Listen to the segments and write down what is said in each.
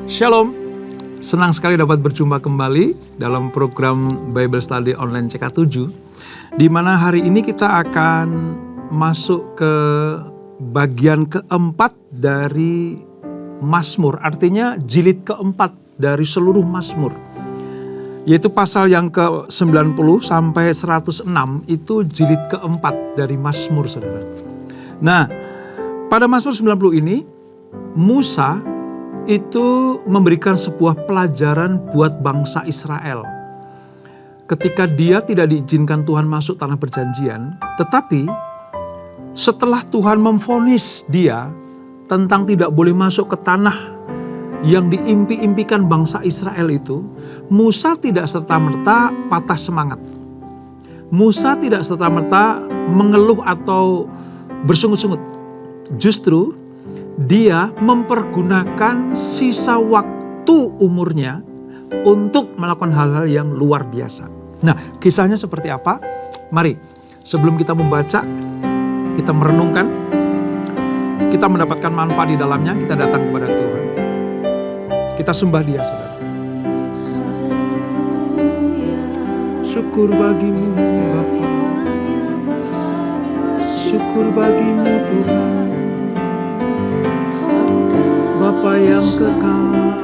Shalom, senang sekali dapat berjumpa kembali dalam program Bible Study Online CK7, di mana hari ini kita akan masuk ke bagian keempat dari Mazmur, artinya jilid keempat dari seluruh Mazmur, yaitu pasal yang ke-90 sampai 106 itu jilid keempat dari Mazmur, saudara. Nah, pada Mazmur 90 ini, Musa itu memberikan sebuah pelajaran buat bangsa Israel. Ketika dia tidak diizinkan Tuhan masuk tanah perjanjian, tetapi setelah Tuhan memvonis dia tentang tidak boleh masuk ke tanah yang diimpi-impikan bangsa Israel itu, Musa tidak serta-merta patah semangat. Musa tidak serta-merta mengeluh atau bersungut-sungut. Justru dia mempergunakan sisa waktu umurnya untuk melakukan hal-hal yang luar biasa. Nah, kisahnya seperti apa? Mari, sebelum kita membaca, kita merenungkan, kita mendapatkan manfaat di dalamnya, kita datang kepada Tuhan. Kita sembah Dia, saudara. Syukur bagimu, Bapa. Syukur bagimu, Tuhan. Bapa yang kekal,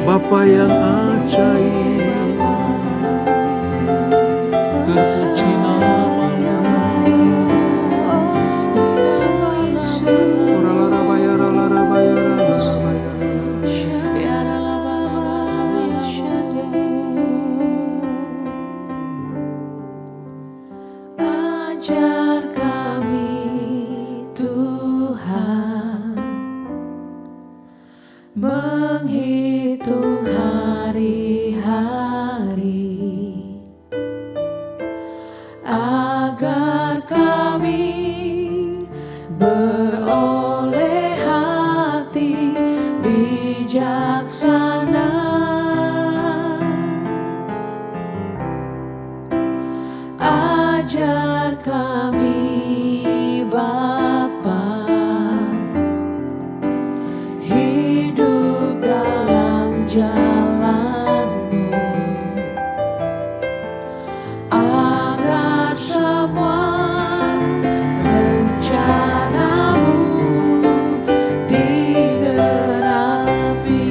Bapa yang ajaib, terpuji nama-Mu. Ajar kami Tuhan menghitung hari-hari agar kami beroleh hati bijaksana. Ajar kami Bapa hidup dalam jalan-Mu, agar semua rencana-Mu digenapi.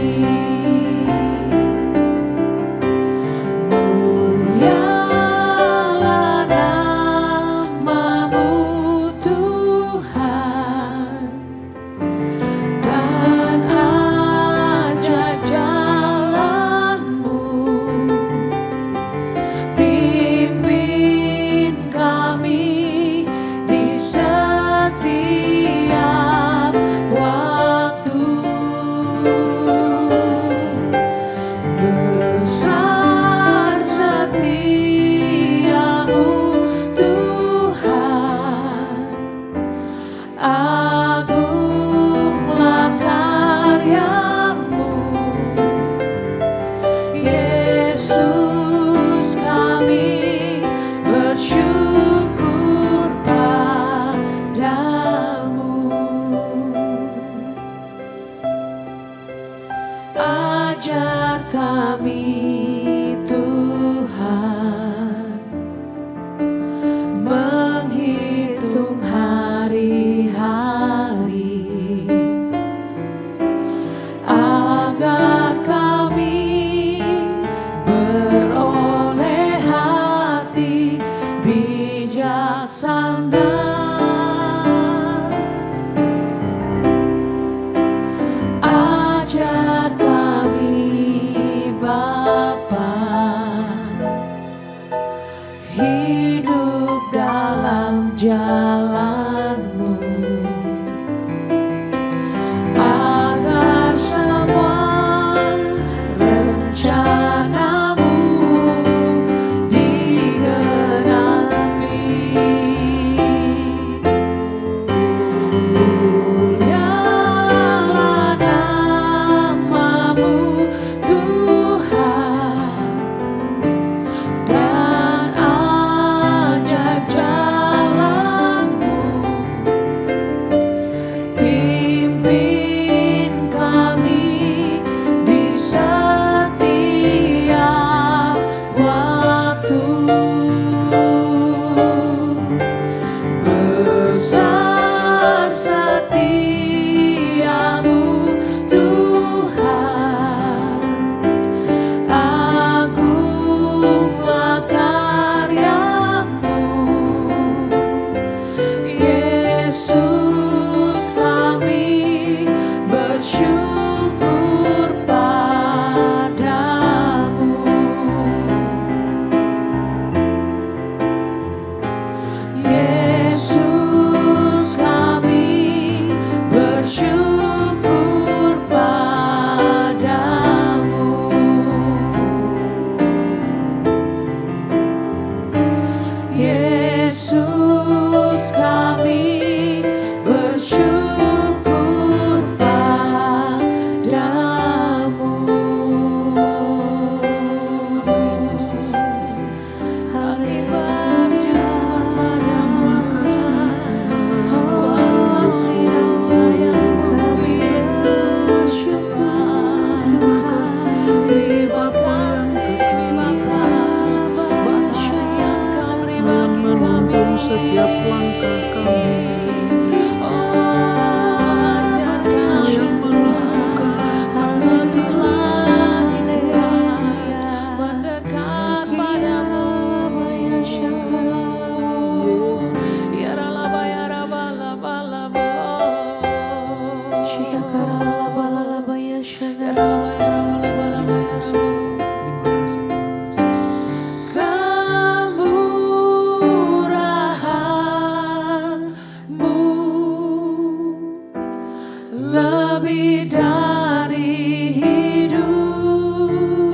lebih dari hidup,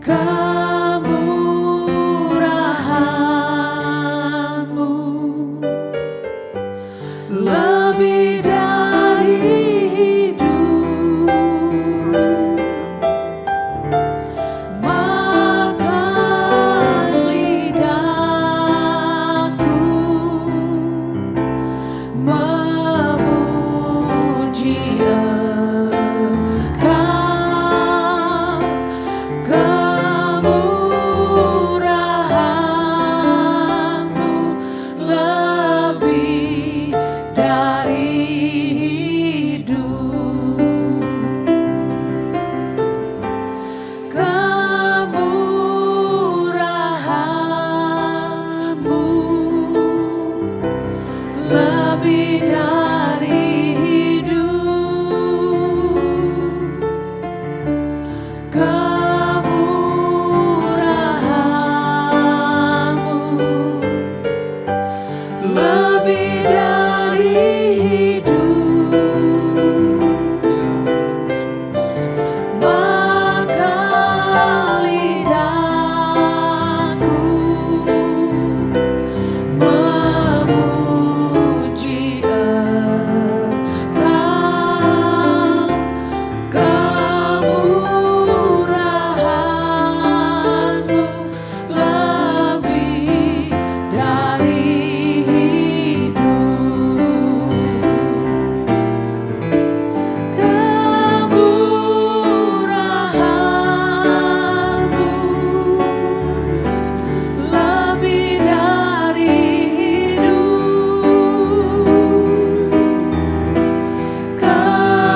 kemurahan-Mu lebih dari hidup, maka lidahku memuji Engkau, kemurahan-Mu lebih dari hidup, kemurahan-Mu lebih dari hidup, kemurahan-Mu lebih dari hidup, maka lidahku memuji Engkau, kemurahan-Mu lebih dari hidup, kemurahan-Mu lebih dari hidup,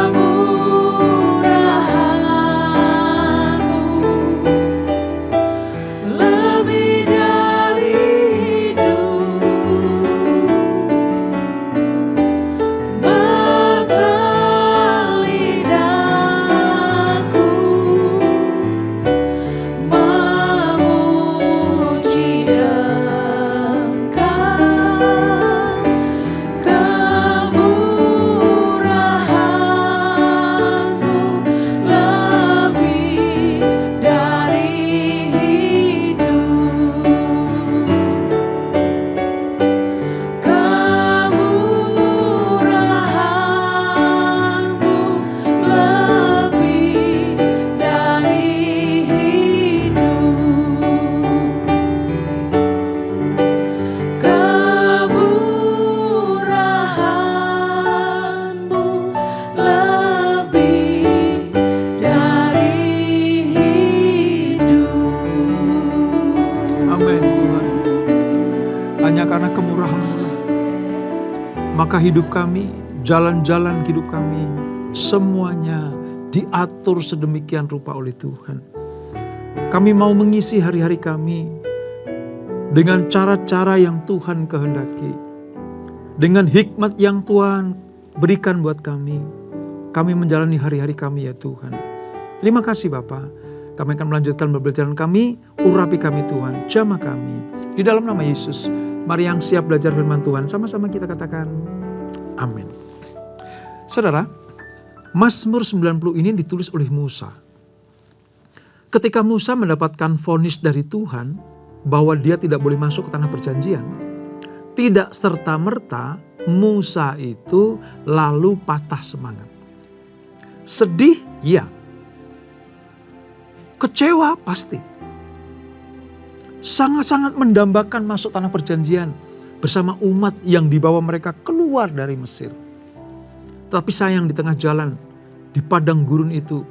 kemurahan-Mu lebih dari hidup, maka lidahku memuji Engkau, kemurahan-Mu lebih dari hidup, kemurahan-Mu lebih dari hidup, kemurahan-Mu lebih dari hidup. Amin Tuhan. Hanya karena kemurahan-Mu lah, maka hidup kami, jalan-jalan hidup kami, semuanya diatur sedemikian rupa oleh Tuhan. Kami mau mengisi hari-hari kami dengan cara-cara yang Tuhan kehendaki, dengan hikmat yang Tuhan berikan buat kami. Kami menjalani hari-hari kami ya Tuhan. Terima kasih Bapa. Kami akan melanjutkan pembelajaran kami, urapi kami Tuhan, jamah kami. Di dalam nama Yesus, mari yang siap belajar firman Tuhan, sama-sama kita katakan, amin. Saudara, Mazmur 90 ini ditulis oleh Musa. Ketika Musa mendapatkan vonis dari Tuhan, bahwa dia tidak boleh masuk ke tanah perjanjian, tidak serta-merta Musa itu lalu patah semangat. Sedih, iya. Kecewa, pasti. Sangat-sangat mendambakan masuk tanah perjanjian bersama umat yang dibawa mereka keluar dari Mesir. Tapi sayang di tengah jalan, di padang gurun itu,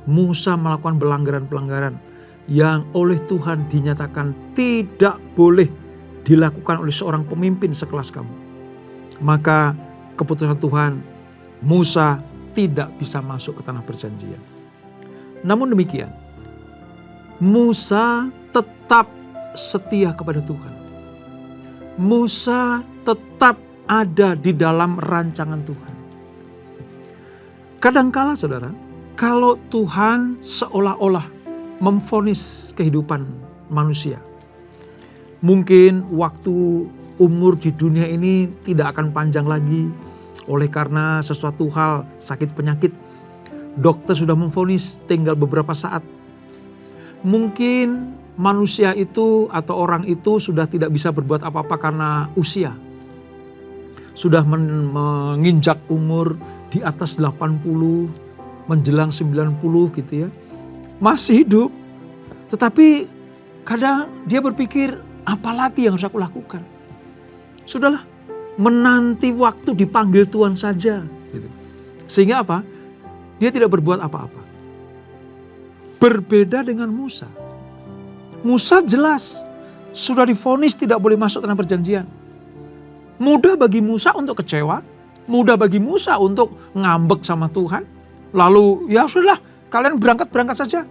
Musa melakukan pelanggaran-pelanggaran yang oleh Tuhan dinyatakan tidak boleh dilakukan oleh seorang pemimpin sekelas kamu. Maka keputusan Tuhan, Musa tidak bisa masuk ke tanah perjanjian. Namun demikian, Musa tetap setia kepada Tuhan. Musa tetap ada di dalam rancangan Tuhan. Kadangkala saudara, kalau Tuhan seolah-olah memvonis kehidupan manusia, mungkin waktu umur di dunia ini tidak akan panjang lagi oleh karena sesuatu hal, sakit penyakit. Dokter sudah memvonis tinggal beberapa saat. Mungkin manusia itu atau orang itu sudah tidak bisa berbuat apa-apa karena usia. Sudah menginjak umur di atas 80, menjelang 90 gitu ya. Masih hidup. Tetapi kadang dia berpikir, apalagi yang harus aku lakukan? Sudahlah, menanti waktu dipanggil Tuhan saja. Gitu. Sehingga apa? Dia tidak berbuat apa-apa. Berbeda dengan Musa. Musa jelas sudah divonis tidak boleh masuk tanah perjanjian. Mudah bagi Musa untuk kecewa. Mudah bagi Musa untuk ngambek sama Tuhan. Lalu ya sudahlah, kalian berangkat saja.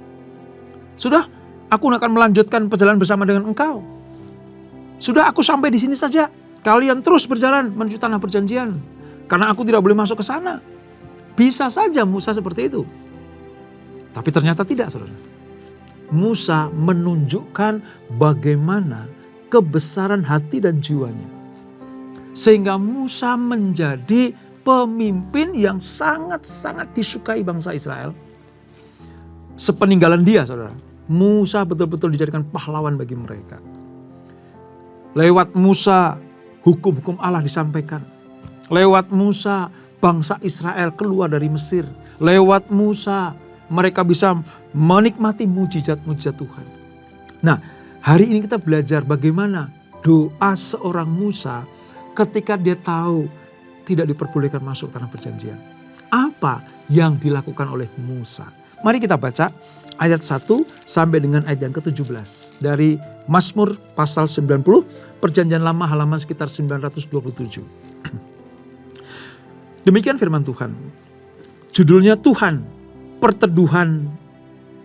Sudah, aku akan melanjutkan perjalanan bersama dengan engkau. Sudah, aku sampai di sini saja. Kalian terus berjalan menuju tanah perjanjian. Karena aku tidak boleh masuk ke sana. Bisa saja Musa seperti itu. Tapi ternyata tidak, saudara. Musa menunjukkan bagaimana kebesaran hati dan jiwanya. Sehingga Musa menjadi pemimpin yang sangat-sangat disukai bangsa Israel. Sepeninggalan dia, saudara, Musa betul-betul dijadikan pahlawan bagi mereka. Lewat Musa, hukum-hukum Allah disampaikan. Lewat Musa, bangsa Israel keluar dari Mesir. Lewat Musa, mereka bisa menikmati mujizat-mujizat Tuhan. Nah, hari ini kita belajar bagaimana doa seorang Musa ketika dia tahu tidak diperbolehkan masuk tanah perjanjian. Apa yang dilakukan oleh Musa? Mari kita baca ayat 1 sampai dengan ayat yang ke-17. Dari Mazmur pasal 90, Perjanjian Lama halaman sekitar 927. Demikian firman Tuhan. Judulnya Tuhan, Perteduhan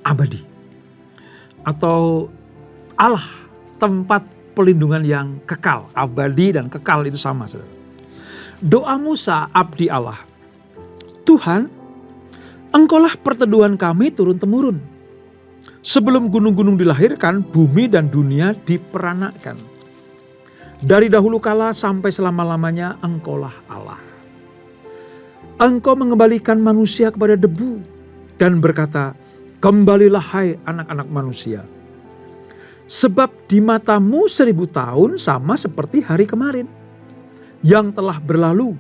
Abadi. Atau Allah, tempat pelindungan yang kekal. Abadi dan kekal itu sama, saudara. Doa Musa, abdi Allah. Tuhan, Engkaulah perteduhan kami turun-temurun. Sebelum gunung-gunung dilahirkan, bumi dan dunia diperanakkan. Dari dahulu kala sampai selama-lamanya Engkaulah Allah. Engkau mengembalikan manusia kepada debu dan berkata, kembalilah hai anak-anak manusia. Sebab di matamu 1000 tahun sama seperti hari kemarin yang telah berlalu,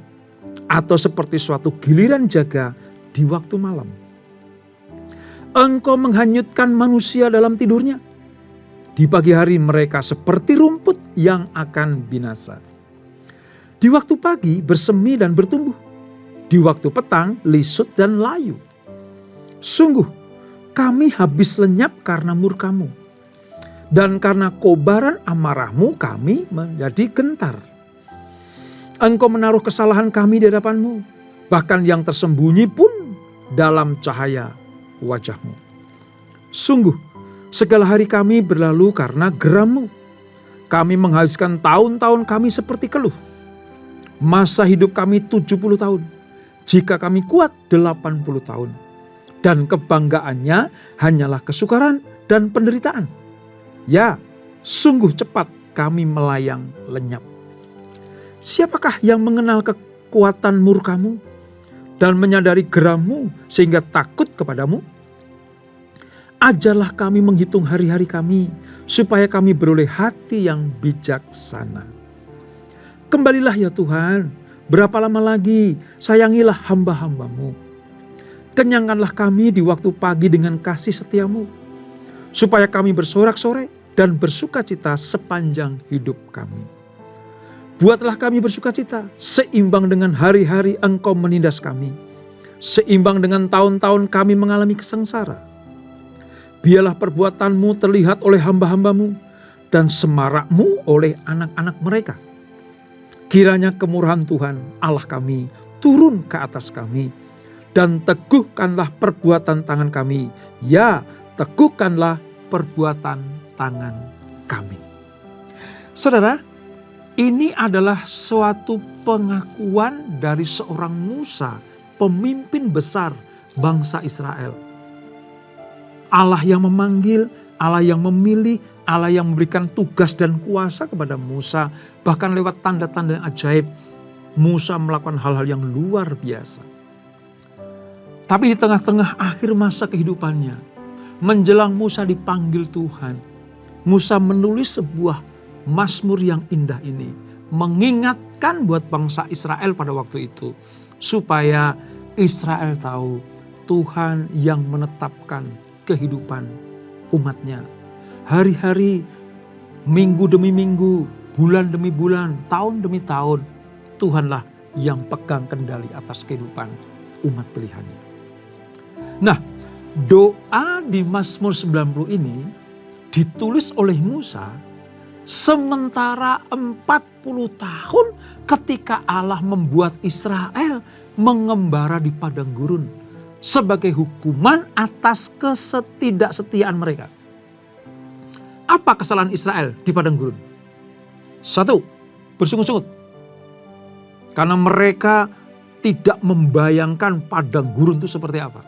atau seperti suatu giliran jaga di waktu malam. Engkau menghanyutkan manusia dalam tidurnya. Di pagi hari mereka seperti rumput yang akan binasa. Di waktu pagi bersemi dan bertumbuh. Di waktu petang lisut dan layu. Sungguh kami habis lenyap karena murkamu. Dan karena kobaran amarahmu kami menjadi gentar. Engkau menaruh kesalahan kami di hadapanmu. Bahkan yang tersembunyi pun dalam cahaya wajahmu. Sungguh segala hari kami berlalu karena gerammu. Kami menghabiskan tahun-tahun kami seperti keluh. Masa hidup kami 70 tahun. Jika kami kuat 80 tahun. Dan kebanggaannya hanyalah kesukaran dan penderitaan. Ya, sungguh cepat kami melayang lenyap. Siapakah yang mengenal kekuatan murkamu dan menyadari gerammu sehingga takut kepadamu? Ajarlah kami menghitung hari-hari kami supaya kami beroleh hati yang bijaksana. Kembalilah ya Tuhan, berapa lama lagi? Sayangilah hamba-hambamu. Kenyangkanlah kami di waktu pagi dengan kasih setiamu, supaya kami bersorak-sorai dan bersukacita sepanjang hidup kami. Buatlah kami bersukacita, seimbang dengan hari-hari Engkau menindas kami. Seimbang dengan tahun-tahun kami mengalami kesengsara. Biarlah perbuatanmu terlihat oleh hamba-hambamu, dan semarakmu oleh anak-anak mereka. Kiranya kemurahan Tuhan Allah kami turun ke atas kami, dan teguhkanlah perbuatan tangan kami. Ya, teguhkanlah perbuatan tangan kami. Saudara, ini adalah suatu pengakuan dari seorang Musa, pemimpin besar bangsa Israel. Allah yang memanggil, Allah yang memilih, Allah yang memberikan tugas dan kuasa kepada Musa. Bahkan lewat tanda-tanda yang ajaib, Musa melakukan hal-hal yang luar biasa. Tapi di tengah-tengah akhir masa kehidupannya, menjelang Musa dipanggil Tuhan, Musa menulis sebuah mazmur yang indah ini, mengingatkan buat bangsa Israel pada waktu itu, supaya Israel tahu Tuhan yang menetapkan kehidupan umatnya. Hari-hari, minggu demi minggu, bulan demi bulan, tahun demi tahun, Tuhanlah yang pegang kendali atas kehidupan umat pilihannya. Nah, doa di Mazmur 90 ini ditulis oleh Musa sementara 40 tahun ketika Allah membuat Israel mengembara di padang gurun sebagai hukuman atas ketidaksetiaan mereka. Apa kesalahan Israel di padang gurun? 1, bersungut-sungut. Karena mereka tidak membayangkan padang gurun itu seperti apa.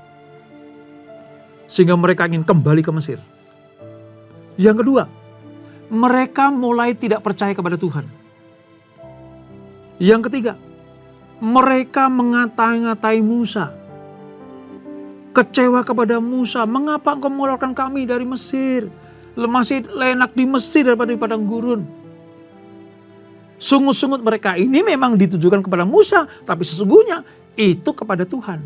Sehingga mereka ingin kembali ke Mesir. Yang kedua, mereka mulai tidak percaya kepada Tuhan. Yang ketiga, mereka mengatai-ngatai Musa. Kecewa kepada Musa, mengapa engkau mengeluarkan kami dari Mesir? Masih enak di Mesir daripada di padang gurun. Sungut-sungut mereka ini memang ditujukan kepada Musa, tapi sesungguhnya itu kepada Tuhan.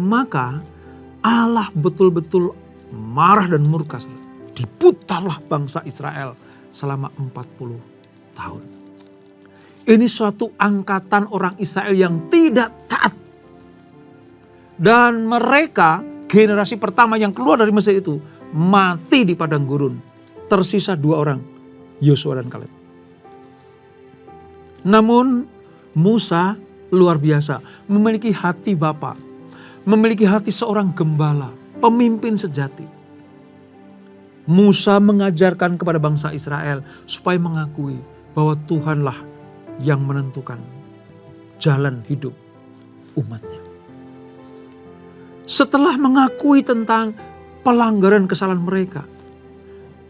Maka Allah betul-betul marah dan murka. Diputarlah bangsa Israel selama 40 tahun. Ini suatu angkatan orang Israel yang tidak taat. Dan mereka, generasi pertama yang keluar dari Mesir itu, mati di padang gurun. Tersisa 2 orang, Yosua dan Kaleb. Namun Musa luar biasa, memiliki hati bapa, memiliki hati seorang gembala, pemimpin sejati. Musa mengajarkan kepada bangsa Israel supaya mengakui bahwa Tuhanlah yang menentukan jalan hidup umatnya. Setelah mengakui tentang pelanggaran kesalahan mereka,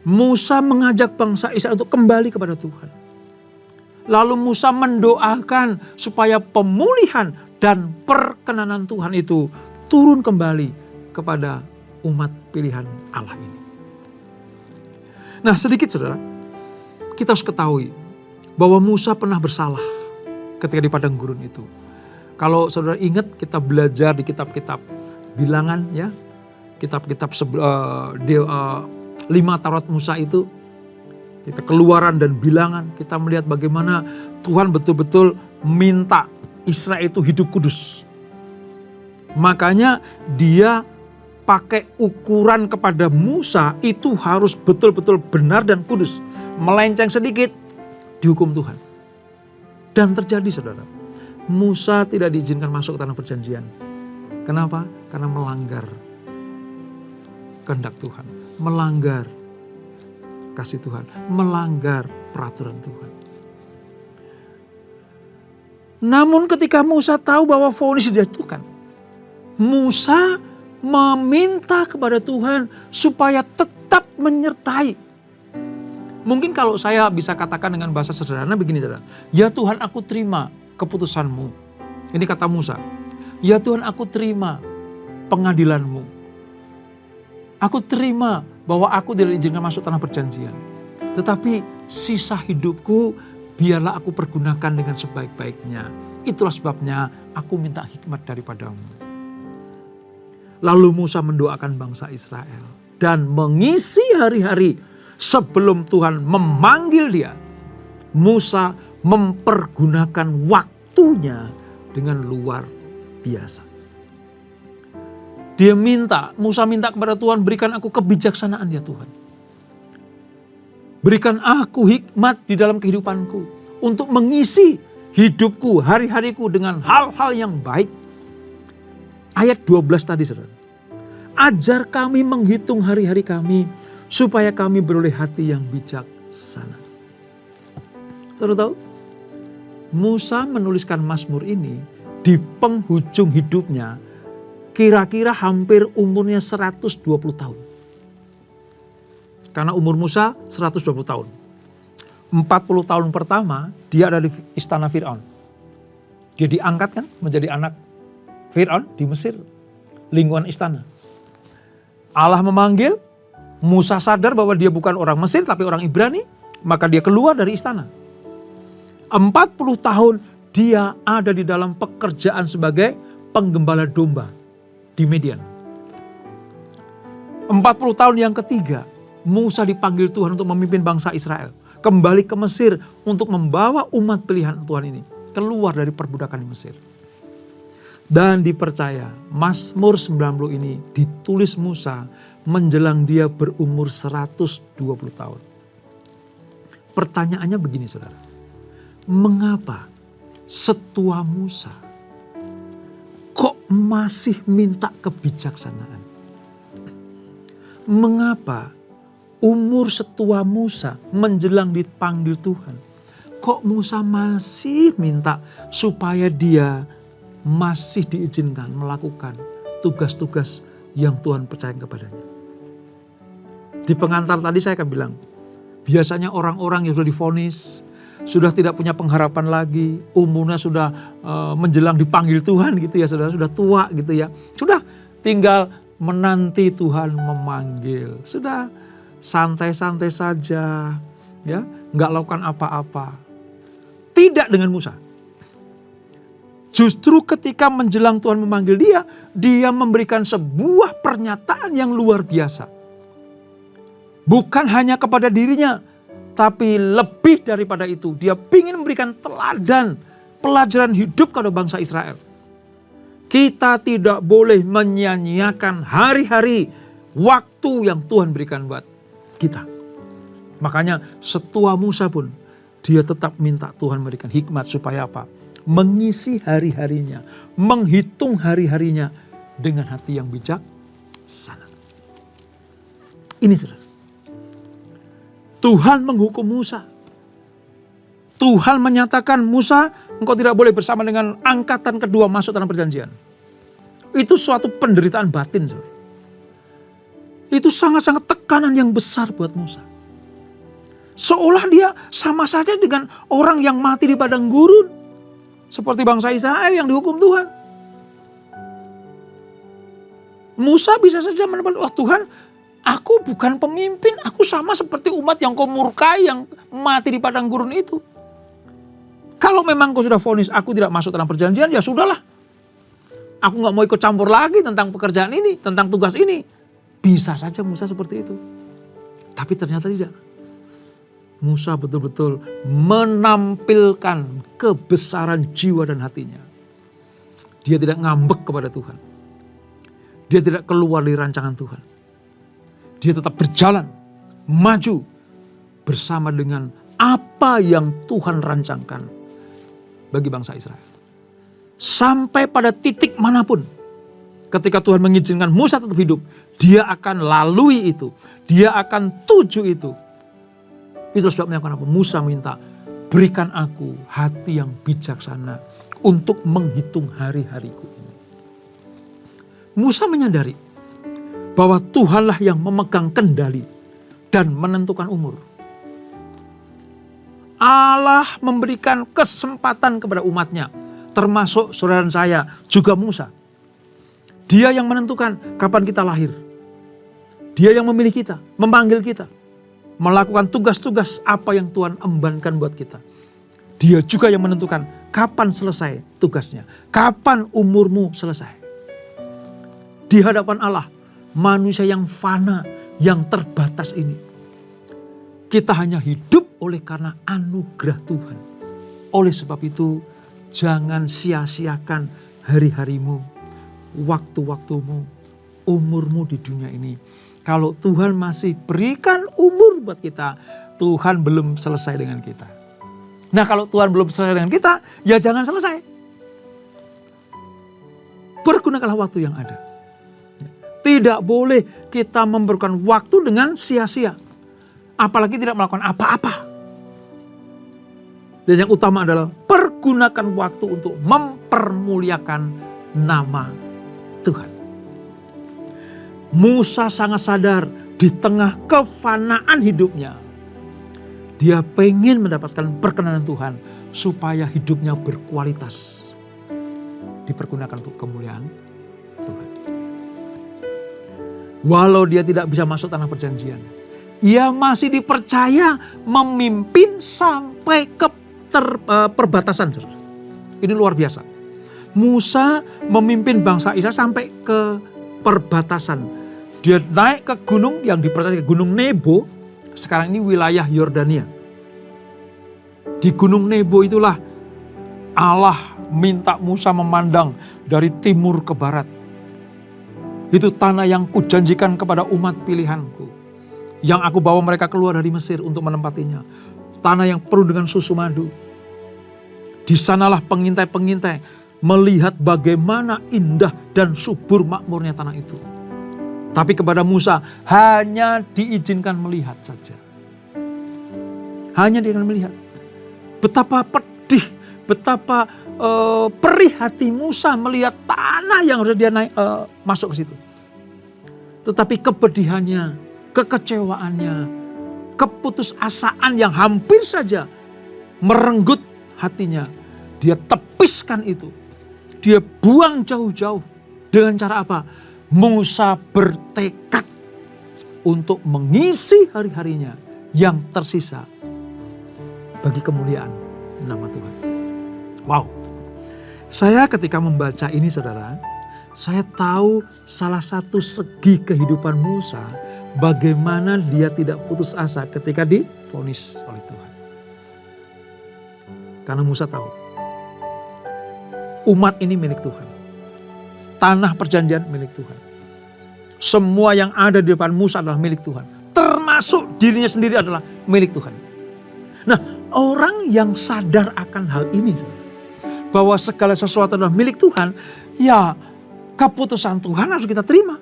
Musa mengajak bangsa Israel untuk kembali kepada Tuhan. Lalu Musa mendoakan supaya pemulihan dan perkenanan Tuhan itu turun kembali kepada umat pilihan Allah ini. Nah, sedikit saudara, kita harus ketahui bahwa Musa pernah bersalah ketika di padang gurun itu. Kalau saudara ingat, kita belajar di kitab-kitab Bilangan, ya, kitab-kitab 5 Taurat Musa itu, kita Keluaran dan Bilangan, kita melihat bagaimana Tuhan betul-betul minta Israel itu hidup kudus. Makanya dia pakai ukuran kepada Musa itu harus betul-betul benar dan kudus. Melenceng sedikit, dihukum Tuhan. Dan terjadi saudara, Musa tidak diizinkan masuk ke tanah perjanjian. Kenapa? Karena melanggar kehendak Tuhan, melanggar kasih Tuhan, melanggar peraturan Tuhan. Namun ketika Musa tahu bahwa vonis dijatuhkan, Musa meminta kepada Tuhan supaya tetap menyertai. Mungkin kalau saya bisa katakan dengan bahasa sederhana begini saudara. Ya Tuhan, aku terima keputusanmu. Ini kata Musa. Ya Tuhan, aku terima pengadilanmu. Aku terima bahwa aku tidak diizinkan masuk tanah perjanjian. Tetapi sisa hidupku biarlah aku pergunakan dengan sebaik-baiknya. Itulah sebabnya aku minta hikmat daripadamu. Lalu Musa mendoakan bangsa Israel. Dan mengisi hari-hari sebelum Tuhan memanggil dia. Musa mempergunakan waktunya dengan luar biasa. Musa minta kepada Tuhan, berikan aku kebijaksanaan ya Tuhan. Berikan aku hikmat di dalam kehidupanku untuk mengisi hidupku, hari-hariku dengan hal-hal yang baik. Ayat 12 tadi saudara. Ajar kami menghitung hari-hari kami supaya kami beroleh hati yang bijaksana. Saudara tahu? Musa menuliskan Mazmur ini di penghujung hidupnya, kira-kira hampir umurnya 120 tahun. Karena umur Musa 120 tahun. 40 tahun pertama dia ada di istana Fir'aun. Dia diangkat kan menjadi anak Fir'aun di Mesir, lingkungan istana. Allah memanggil, Musa sadar bahwa dia bukan orang Mesir tapi orang Ibrani, maka dia keluar dari istana. 40 tahun dia ada di dalam pekerjaan sebagai penggembala domba di Midian. 40 tahun yang ketiga, Musa dipanggil Tuhan untuk memimpin bangsa Israel. Kembali ke Mesir untuk membawa umat pilihan Tuhan ini keluar dari perbudakan di Mesir. Dan dipercaya Mazmur 90 ini ditulis Musa menjelang dia berumur 120 tahun. Pertanyaannya begini saudara. Mengapa setua Musa kok masih minta kebijaksanaan? Mengapa umur setua Musa menjelang dipanggil Tuhan, kok Musa masih minta supaya dia masih diizinkan melakukan tugas-tugas yang Tuhan percayakan kepadanya? Di pengantar tadi saya akan bilang, biasanya orang-orang yang sudah divonis, sudah tidak punya pengharapan lagi, umurnya sudah menjelang dipanggil Tuhan gitu ya saudara, sudah tua gitu ya. Sudah tinggal menanti Tuhan memanggil. Sudah santai-santai saja ya, nggak lakukan apa-apa. Tidak dengan Musa. Justru ketika menjelang Tuhan memanggil dia memberikan sebuah pernyataan yang luar biasa. Bukan hanya kepada dirinya, tapi lebih daripada itu. Dia ingin memberikan teladan, pelajaran hidup kepada bangsa Israel. Kita tidak boleh menyia-nyiakan hari-hari waktu yang Tuhan berikan buat kita. Makanya setua Musa pun dia tetap minta Tuhan memberikan hikmat supaya apa? Mengisi hari-harinya, menghitung hari-harinya dengan hati yang bijaksana. Ini saudara. Tuhan menghukum Musa. Tuhan menyatakan, Musa, engkau tidak boleh bersama dengan angkatan kedua masuk dalam perjanjian. Itu suatu penderitaan batin, saudara. Itu sangat-sangat tekanan yang besar buat Musa. Seolah dia sama saja dengan orang yang mati di padang gurun. Seperti bangsa Israel yang dihukum Tuhan. Musa bisa saja mendapat, oh Tuhan, aku bukan pemimpin, aku sama seperti umat yang kau murkai, yang mati di padang gurun itu. Kalau memang kau sudah vonis aku tidak masuk dalam perjanjian, ya sudahlah. Aku gak mau ikut campur lagi tentang pekerjaan ini, tentang tugas ini. Bisa saja Musa seperti itu. Tapi ternyata tidak. Musa betul-betul menampilkan kebesaran jiwa dan hatinya. Dia tidak ngambek kepada Tuhan. Dia tidak keluar dari rancangan Tuhan. Dia tetap berjalan, maju bersama dengan apa yang Tuhan rancangkan bagi bangsa Israel. Sampai pada titik manapun, ketika Tuhan mengizinkan Musa tetap hidup, dia akan lalui itu, dia akan tuju itu. Itu sebabnya kenapa Musa minta, berikan aku hati yang bijaksana untuk menghitung hari-hariku ini. Musa menyadari bahwa Tuhanlah yang memegang kendali dan menentukan umur. Allah memberikan kesempatan kepada umatnya, termasuk saudara saya, juga Musa. Dia yang menentukan kapan kita lahir. Dia yang memilih kita, memanggil kita, melakukan tugas-tugas apa yang Tuhan embankan buat kita. Dia juga yang menentukan kapan selesai tugasnya, kapan umurmu selesai. Di hadapan Allah, manusia yang fana, yang terbatas ini, kita hanya hidup oleh karena anugerah Tuhan. Oleh sebab itu, jangan sia-siakan hari-harimu, waktu-waktumu, umurmu di dunia ini. Kalau Tuhan masih berikan umur buat kita, Tuhan belum selesai dengan kita. Nah, kalau Tuhan belum selesai dengan kita, ya jangan selesai. Pergunakanlah waktu yang ada. Tidak boleh kita memberikan waktu dengan sia-sia. Apalagi tidak melakukan apa-apa. Dan yang utama adalah pergunakan waktu untuk mempermuliakan nama Tuhan. Musa sangat sadar di tengah kefanaan hidupnya, dia pengen mendapatkan perkenanan Tuhan supaya hidupnya berkualitas, dipergunakan untuk kemuliaan Tuhan. Walau dia tidak bisa masuk tanah perjanjian, ia masih dipercaya memimpin sampai ke perbatasan. Ini luar biasa. Musa memimpin bangsa Israel sampai ke perbatasan. Dia naik ke gunung yang dipercaya Gunung Nebo. Sekarang ini wilayah Yordania. Di Gunung Nebo itulah Allah minta Musa memandang dari timur ke barat. Itu tanah yang kujanjikan kepada umat pilihanku, yang aku bawa mereka keluar dari Mesir untuk menempatinya. Tanah yang penuh dengan susu madu. Di sanalah pengintai-pengintai melihat bagaimana indah dan subur makmurnya tanah itu. Tapi kepada Musa hanya diizinkan melihat saja. Hanya diizinkan melihat. Betapa pedih, betapa perih hati Musa melihat tanah yang sudah dia naik, masuk ke situ. Tetapi kepedihannya, kekecewaannya, keputusasaan yang hampir saja merenggut hatinya, dia tepiskan itu. Dia buang jauh-jauh. Dengan cara apa? Musa bertekad untuk mengisi hari-harinya yang tersisa bagi kemuliaan nama Tuhan. Wow. Saya ketika membaca ini saudara, saya tahu salah satu segi kehidupan Musa bagaimana dia tidak putus asa ketika divonis oleh Tuhan. Karena Musa tahu umat ini milik Tuhan. Tanah perjanjian milik Tuhan. Semua yang ada di depan Musa adalah milik Tuhan. Termasuk dirinya sendiri adalah milik Tuhan. Nah, orang yang sadar akan hal ini, bahwa segala sesuatu adalah milik Tuhan, ya keputusan Tuhan harus kita terima.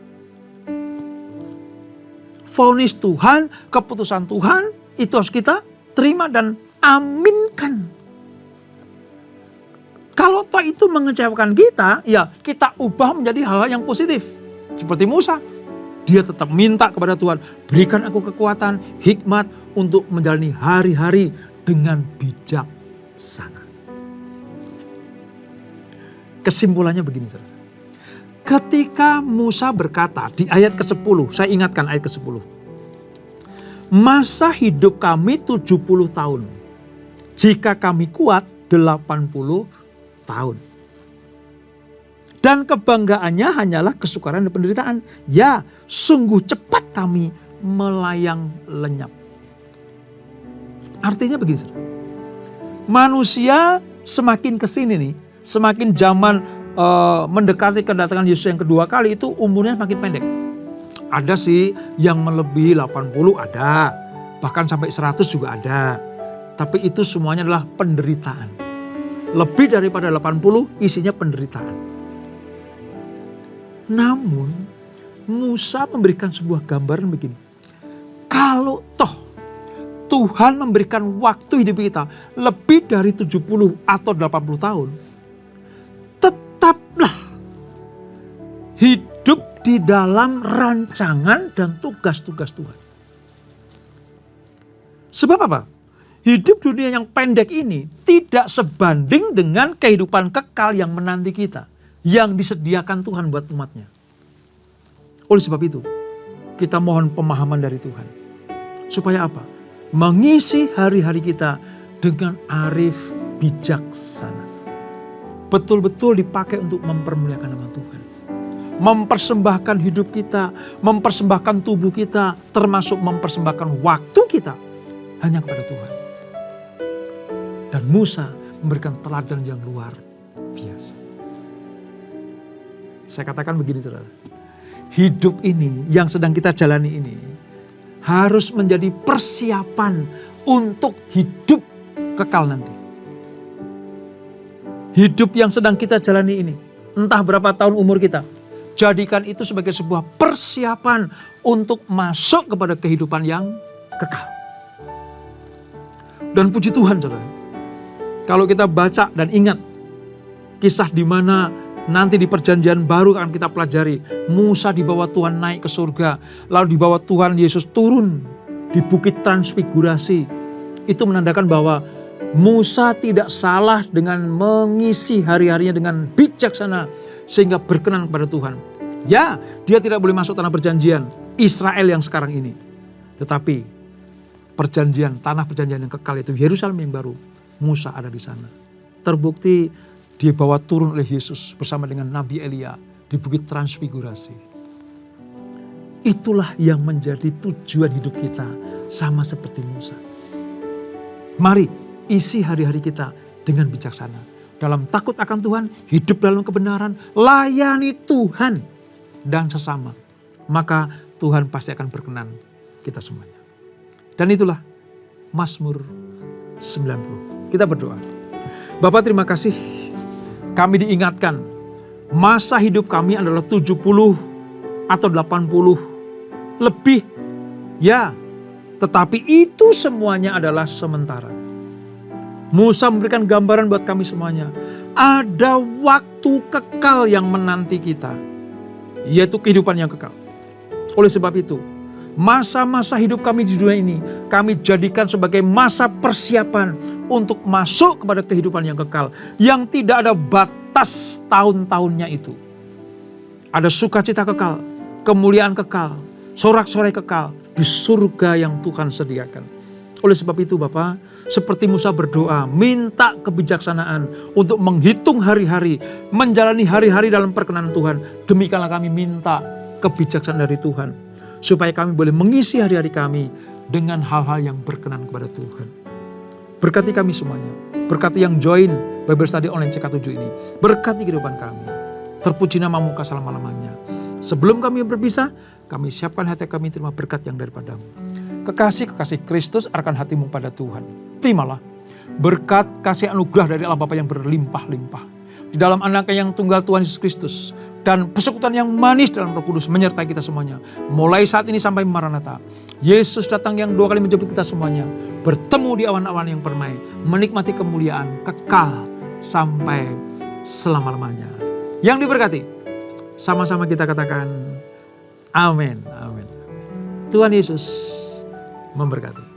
Vonis Tuhan, keputusan Tuhan itu harus kita terima dan aminkan. Kalau toh itu mengecewakan kita, ya kita ubah menjadi hal-hal yang positif. Seperti Musa, dia tetap minta kepada Tuhan, berikan aku kekuatan, hikmat untuk menjalani hari-hari dengan bijaksana. Kesimpulannya begini, saudara. Ketika Musa berkata di ayat ke-10, saya ingatkan ayat ke-10. Masa hidup kami 70 tahun. Jika kami kuat 80 tahun. Dan kebanggaannya hanyalah kesukaran dan penderitaan. Ya, sungguh cepat kami melayang lenyap. Artinya begini, saudara. Manusia semakin kesini nih, semakin zaman mendekati kedatangan Yesus yang kedua kali itu umurnya makin pendek. Ada sih yang melebihi 80 ada, bahkan sampai 100 juga ada. Tapi itu semuanya adalah penderitaan. Lebih daripada 80 isinya penderitaan. Namun Musa memberikan sebuah gambaran begini. Kalau toh Tuhan memberikan waktu hidup kita lebih dari 70 atau 80 tahun, tetaplah hidup di dalam rancangan dan tugas-tugas Tuhan. Sebab apa? Hidup dunia yang pendek ini tidak sebanding dengan kehidupan kekal yang menanti kita, yang disediakan Tuhan buat umatnya. Oleh sebab itu, kita mohon pemahaman dari Tuhan. Supaya apa? Mengisi hari-hari kita dengan arif bijaksana. Betul-betul dipakai untuk mempermuliakan nama Tuhan. Mempersembahkan hidup kita, mempersembahkan tubuh kita, termasuk mempersembahkan waktu kita hanya kepada Tuhan. Dan Musa memberikan teladan yang luar biasa. Saya katakan begini, saudara. Hidup ini yang sedang kita jalani ini harus menjadi persiapan untuk hidup kekal nanti. Hidup yang sedang kita jalani ini, entah berapa tahun umur kita, jadikan itu sebagai sebuah persiapan untuk masuk kepada kehidupan yang kekal. Dan puji Tuhan, saudara, kalau kita baca dan ingat kisah di mana Nanti di perjanjian baru akan kita pelajari. Musa dibawa Tuhan naik ke surga. Lalu dibawa Tuhan Yesus turun di bukit transfigurasi. Itu menandakan bahwa Musa tidak salah dengan mengisi hari-harinya dengan bijaksana. Sehingga berkenan kepada Tuhan. Ya, dia tidak boleh masuk tanah perjanjian. Israel yang sekarang ini. Tetapi perjanjian, tanah perjanjian yang kekal itu Yerusalem yang baru. Musa ada di sana. Terbukti dibawa turun oleh Yesus bersama dengan Nabi Elia di bukit transfigurasi. Itulah yang menjadi tujuan hidup kita sama seperti Musa. Mari isi hari-hari kita dengan bijaksana. Dalam takut akan Tuhan, hidup dalam kebenaran, layani Tuhan dan sesama. Maka Tuhan pasti akan berkenan kita semuanya. Dan itulah Mazmur 90. Kita berdoa. Bapa, terima kasih. Kami diingatkan, masa hidup kami adalah 70 atau 80 lebih. Ya, tetapi itu semuanya adalah sementara. Musa memberikan gambaran buat kami semuanya. Ada waktu kekal yang menanti kita, yaitu kehidupan yang kekal. Oleh sebab itu, masa-masa hidup kami di dunia ini, kami jadikan sebagai masa persiapan untuk masuk kepada kehidupan yang kekal. Yang tidak ada batas tahun-tahunnya itu. Ada sukacita kekal, kemuliaan kekal, sorak-sorai kekal di surga yang Tuhan sediakan. Oleh sebab itu Bapa, seperti Musa berdoa, minta kebijaksanaan untuk menghitung hari-hari, menjalani hari-hari dalam perkenan Tuhan. Demikianlah kami minta kebijaksanaan dari Tuhan. Supaya kami boleh mengisi hari-hari kami dengan hal-hal yang berkenan kepada Tuhan. Berkati kami semuanya. Berkati yang join Bible Study Online CK7 ini. Berkati kehidupan kami. Terpuji namamu selama-lamanya. Sebelum kami berpisah, kami siapkan hati kami terima berkat yang daripadamu. Kekasih-kekasih Kristus arahkan hatimu pada Tuhan. Terimalah berkat kasih anugerah dari Allah Bapa yang berlimpah-limpah. Di dalam anaknya yang tunggal Tuhan Yesus Kristus. Dan persekutuan yang manis dalam Roh Kudus menyertai kita semuanya. Mulai saat ini sampai Maranatha. Yesus datang yang 2 kali menjemput kita semuanya. Bertemu di awan-awan yang permai. Menikmati kemuliaan kekal sampai selama-lamanya. Yang diberkati. Sama-sama kita katakan amin. Amin. Tuhan Yesus memberkati.